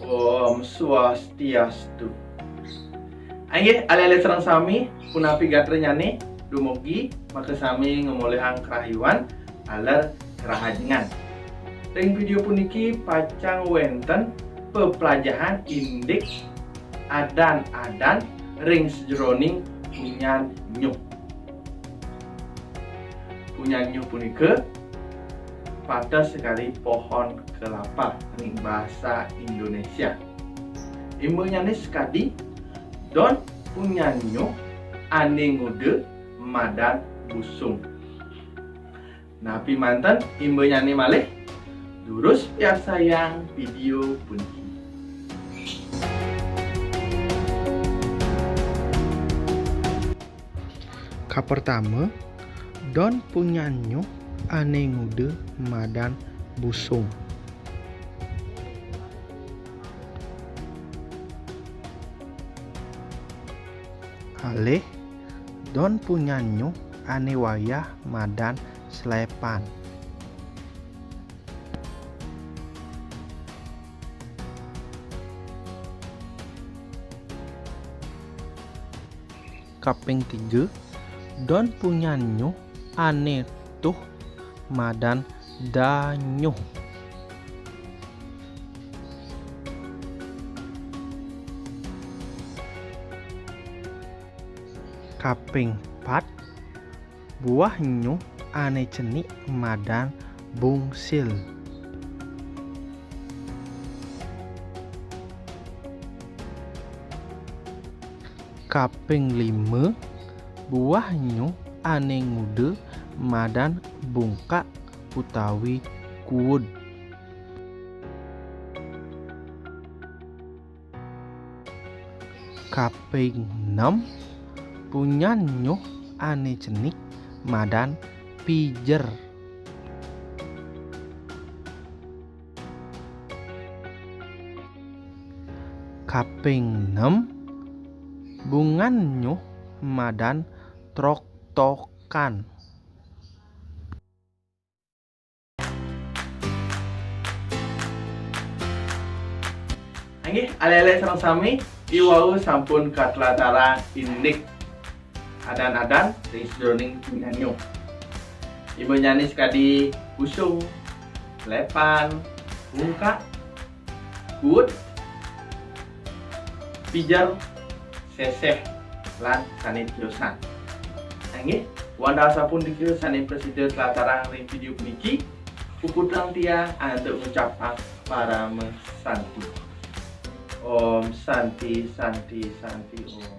Om Swastiastu. Anggih, ale-ale serang sami punapi gatre nyane dumugi maka sami ngomolehang kerahiwan aler kerahajengan. Ring video puniki pacang wenten pepelajaran indeks adan-adan ring sejroning punyan nyuh. Punyan nyuh punika pada sekali pohon kelapa ring bahasa Indonesia. Imbunya nih sekadi don punya nyuh ane ngude madan busung. Napi mantan imbunya nih malih durus ya sayang video puniki. Ka pertama, don punya nyuh ane ngude madan busung. Halih don punya nyuh ane wayah madan selepan. Kaping 3, don punya nyuh ane tuh madan danyuh. Kaping 4, buah nyuh ane cenik madan bungsil. Kaping 5, buah nyuh ane ngude madan bungkak utawi kuwud. Kaping 6, punya nyuh ane cenik madan pijer. Kaping 6, bungan nyuh madan trok-tokan. Anggih, ale-ale sareng sami iwau sampun katlatara indeks adan-adan ring sejroning punyan nyuh. Ibu nyani sekadi busung, lepan, bungkak, kuwud, pijar, seseh, lan sanitiosan. Anggih, wanda sapun dikira saning presiden telatarang ring video puniki puputang tia untuk mengucapkan para mesanti. Om Santi Santi Santi Om.